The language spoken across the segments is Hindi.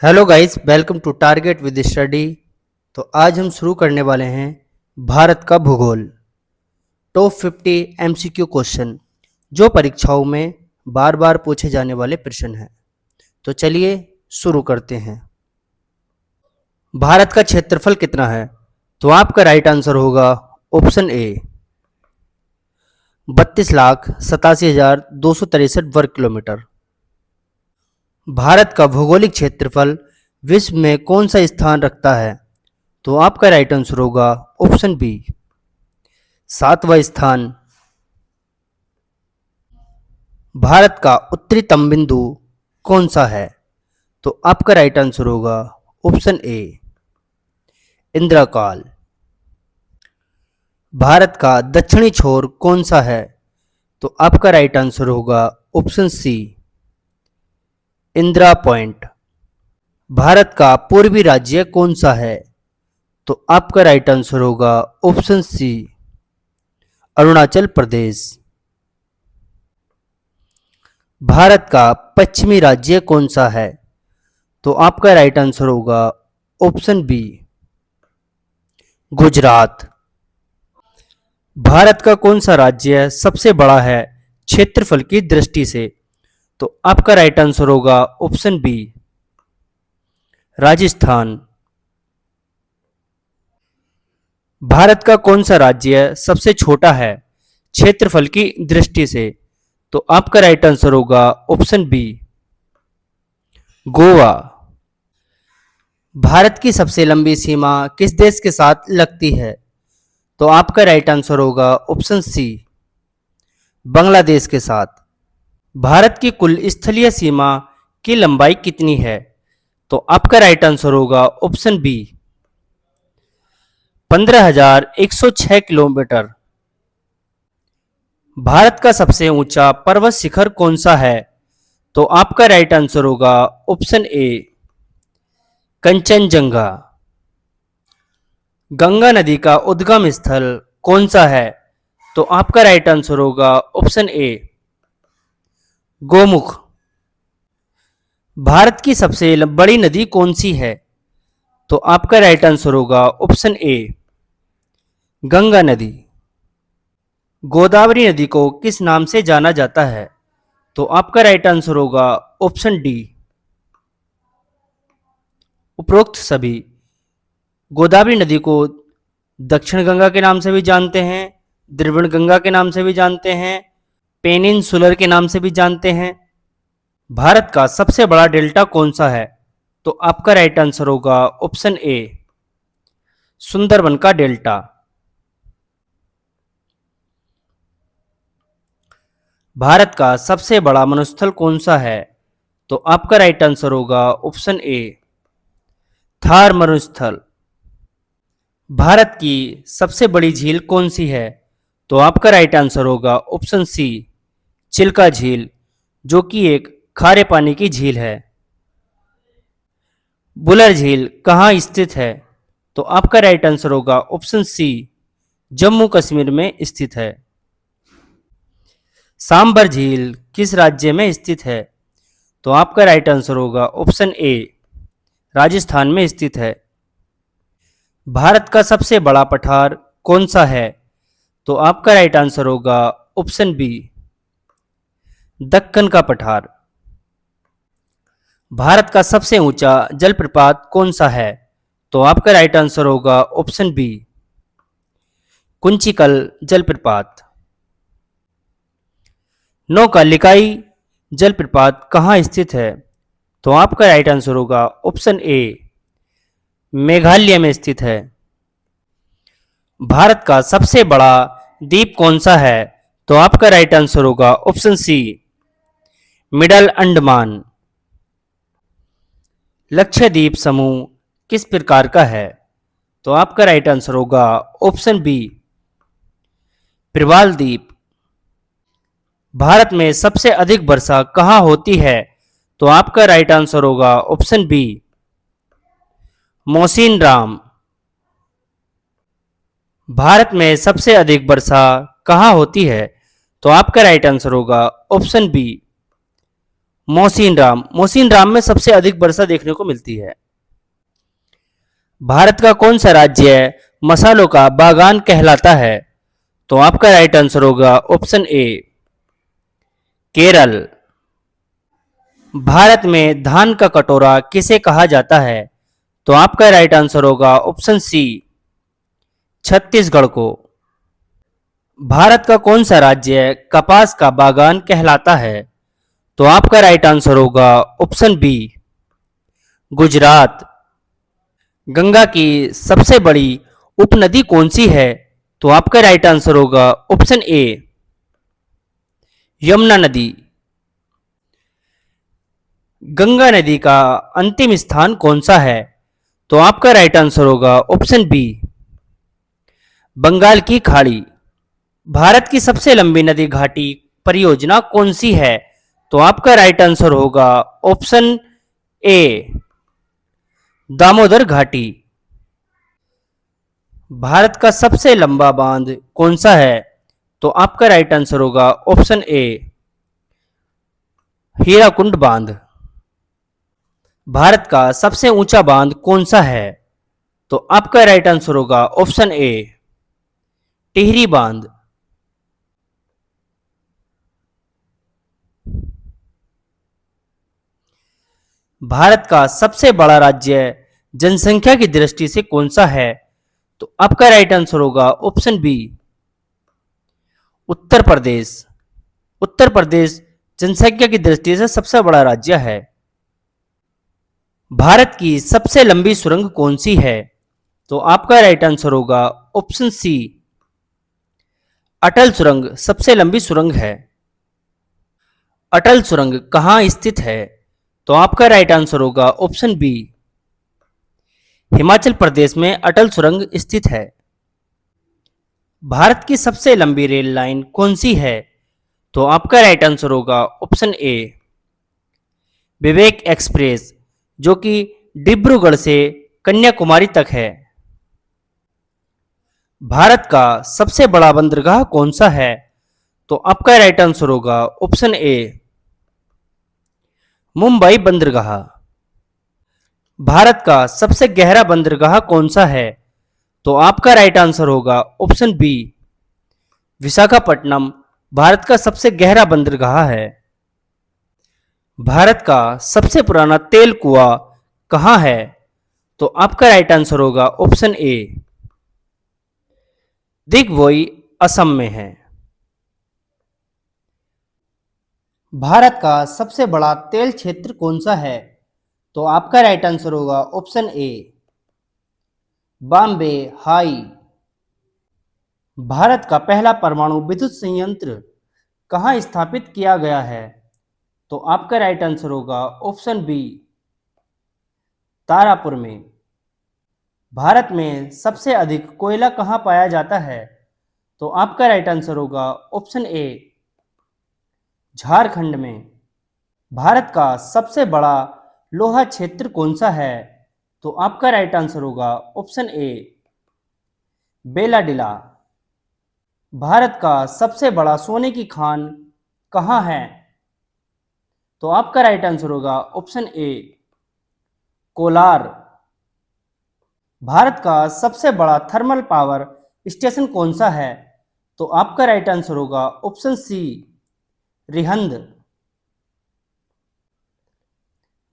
Hello guys, welcome to Target with Study. तो आज हम शुरू करने वाले हैं भारत का भूगोल। टॉप 50 एमसीक्यू क्वेश्चन जो परीक्षाओं में बार बार पूछे जाने वाले प्रश्न हैं। तो चलिए शुरू करते हैं। भारत का क्षेत्रफल कितना है? तो आपका राइट आंसर होगा ऑप्शन ए 32,87,263 वर्ग किलोमीटर। भारत का भौगोलिक क्षेत्रफल विश्व में कौन सा स्थान रखता है? तो आपका राइट आंसर होगा ऑप्शन बी 7वां स्थान। भारत का उत्तरीतम बिंदु कौन सा है? तो आपका राइट आंसर होगा ऑप्शन ए इंद्रकाल। भारत का दक्षिणी छोर कौन सा है? तो आपका राइट आंसर होगा option C Indira Point. Bharat का पूर्वी राज्य कौन सा है? तो आपका राइट आंसर होगा ऑप्शन सी अरुणाचल प्रदेश। भारत का पश्चिमी राज्य कौन सा है? तो आपका राइट आंसर होगा ऑप्शन बी गुजरात। भारत का कौन सा राज्य सबसे बड़ा है क्षेत्रफल की दृष्टि से? तो आपका राइट आंसर होगा ऑप्शन बी राजस्थान। भारत का कौन सा राज्य सबसे छोटा है क्षेत्रफल की दृष्टि से? तो आपका राइट आंसर होगा ऑप्शन बी गोवा। भारत की सबसे लंबी सीमा किस देश के साथ लगती है? तो आपका राइट आंसर होगा ऑप्शन सी बांग्लादेश के साथ। भारत की कुल स्थलीय सीमा की लंबाई कितनी है? तो आपका राइट आंसर होगा ऑप्शन बी 15,106 किलोमीटर। भारत का सबसे ऊंचा पर्वत शिखर कौन सा है? तो आपका राइट आंसर होगा ऑप्शन ए कंचनजंगा। गंगा नदी का उद्गम स्थल कौन सा है? तो आपका राइट आंसर होगा ऑप्शन ए गोमुख। भारत की सबसे बड़ी नदी कौन सी है? तो आपका राइट आंसर होगा ऑप्शन ए गंगा नदी। गोदावरी नदी को किस नाम से जाना जाता है? तो आपका राइट आंसर होगा ऑप्शन डी उपरोक्त सभी। गोदावरी नदी को दक्षिण गंगा के नाम से भी जानते हैं, द्रविड़ गंगा के नाम से भी जानते हैं, पेनिनसुलर के नाम से भी जानते हैं। भारत का सबसे बड़ा डेल्टा कौन सा है? तो आपका राइट आंसर होगा ऑप्शन ए सुंदरबन का डेल्टा। भारत का सबसे बड़ा मरुस्थल कौन सा है? तो आपका राइट आंसर होगा ऑप्शन ए थार मरुस्थल। भारत की सबसे बड़ी झील कौन सी है? तो आपका राइट आंसर होगा ऑप्शन सी चिल्का झील, जो कि एक खारे पानी की झील है। बुलर झील कहाँ स्थित है? तो आपका राइट आंसर होगा ऑप्शन सी जम्मू कश्मीर में स्थित है। सांबर झील किस राज्य में स्थित है? तो आपका राइट आंसर होगा ऑप्शन ए राजस्थान में स्थित है। भारत का सबसे बड़ा पठार कौन सा है? तो आपका राइट आंसर होगा ऑप्शन बी दक्कन का पठार। भारत का सबसे ऊंचा जलप्रपात कौन सा है? तो आपका राइट आंसर होगा ऑप्शन बी कुंचिकल जलप्रपात। नौकालिकाई जलप्रपात कहाँ स्थित है? तो आपका राइट आंसर होगा ऑप्शन ए मेघालय में स्थित है। भारत का सबसे बड़ा द्वीप कौन सा है? तो आपका राइट आंसर होगा option C middle Andaman. Lakshadweep समूह किस प्रकार का है? तो आपका राइट आंसर होगा ऑप्शन बी प्रवाल द्वीप। भारत में सबसे अधिक वर्षा कहाँ होती है? तो आपका राइट आंसर होगा ऑप्शन बी मोसिन राम। भारत में सबसे अधिक वर्षा कहाँ होती है? तो आपका राइट आंसर होगा ऑप्शन बी मौसिन राम में सबसे अधिक वर्षा देखने को मिलती है। भारत का कौन सा राज्य मसालों का बागान कहलाता है? तो आपका राइट आंसर होगा ऑप्शन ए केरल। भारत में धान का कटोरा किसे कहा जाता है? तो आपका राइट आंसर होगा ऑप्शन सी छत्तीसगढ़ को। भारत का कौन सा राज्य कपास का बागान कहलाता है? तो आपका राइट आंसर होगा ऑप्शन बी गुजरात। गंगा की सबसे बड़ी उपनदी कौन सी है? तो आपका राइट आंसर होगा ऑप्शन ए यमुना नदी। गंगा नदी का अंतिम स्थान कौन सा है? तो आपका राइट आंसर होगा ऑप्शन बी बंगाल की खाड़ी। भारत की सबसे लंबी नदी घाटी परियोजना कौन सी है? तो आपका राइट आंसर होगा ऑप्शन ए दामोदर घाटी। भारत का सबसे लंबा बांध कौन सा है? तो आपका राइट आंसर होगा ऑप्शन ए हीराकुंड बांध। भारत का सबसे ऊंचा बांध कौन सा है? तो आपका राइट आंसर होगा ऑप्शन ए टिहरी बांध। भारत का सबसे बड़ा राज्य जनसंख्या की दृष्टि से कौन सा है? तो आपका राइट आंसर होगा ऑप्शन बी उत्तर प्रदेश। उत्तर प्रदेश जनसंख्या की दृष्टि से सबसे बड़ा राज्य है। भारत की सबसे लंबी सुरंग कौन सी है? तो आपका राइट आंसर होगा ऑप्शन सी अटल सुरंग सबसे लंबी सुरंग है। अटल सुरंग कहां स्थित है? तो आपका राइट आंसर होगा ऑप्शन बी हिमाचल प्रदेश में अटल सुरंग स्थित है। भारत की सबसे लंबी रेल लाइन कौन सी है? तो आपका राइट आंसर होगा ऑप्शन ए विवेक एक्सप्रेस, जो कि डिब्रूगढ़ से कन्याकुमारी तक है। भारत का सबसे बड़ा बंदरगाह कौन सा है? तो आपका राइट आंसर होगा ऑप्शन ए मुंबई बंदरगाह। भारत का सबसे गहरा बंदरगाह कौन सा है? तो आपका राइट आंसर होगा ऑप्शन बी विशाखापट्टनम भारत का सबसे गहरा बंदरगाह है। भारत का सबसे पुराना तेल कुआं कहां है? तो आपका राइट आंसर होगा ऑप्शन ए दिग्वोई असम में है। भारत का सबसे बड़ा तेल क्षेत्र कौन सा है? तो आपका राइट आंसर होगा ऑप्शन ए बॉम्बे हाई। भारत का पहला परमाणु विद्युत संयंत्र कहां स्थापित किया गया है? तो आपका राइट आंसर होगा ऑप्शन बी तारापुर में। भारत में सबसे अधिक कोयला कहां पाया जाता है? तो आपका राइट आंसर होगा ऑप्शन ए झारखंड में। भारत का सबसे बड़ा लोहा क्षेत्र कौन सा है? तो आपका राइट आंसर होगा ऑप्शन ए बेलाडिला। भारत का सबसे बड़ा सोने की खान कहाँ है? तो आपका राइट आंसर होगा ऑप्शन ए कोलार। भारत का सबसे बड़ा थर्मल पावर स्टेशन कौन सा है? तो आपका राइट आंसर होगा ऑप्शन सी रिहंद।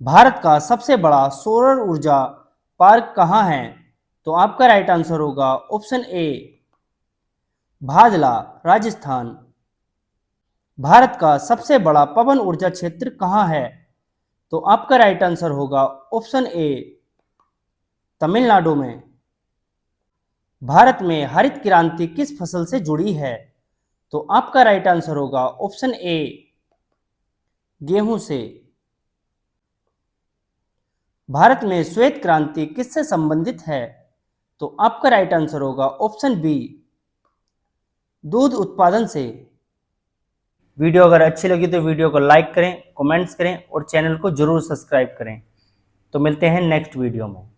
भारत का सबसे बड़ा सौर ऊर्जा पार्क कहाँ है? तो आपका राइट आंसर होगा ऑप्शन ए भाजला राजस्थान। भारत का सबसे बड़ा पवन ऊर्जा क्षेत्र कहाँ है? तो आपका राइट आंसर होगा ऑप्शन ए तमिलनाडु में। भारत में हरित क्रांति किस फसल से जुड़ी है? तो आपका राइट आंसर होगा ऑप्शन ए गेहूं से। भारत में श्वेत क्रांति किससे संबंधित है? तो आपका राइट आंसर होगा ऑप्शन बी दूध उत्पादन से। वीडियो अगर अच्छी लगी तो वीडियो को लाइक करें, कमेंट्स करें और चैनल को जरूर सब्सक्राइब करें। तो मिलते हैं नेक्स्ट वीडियो में।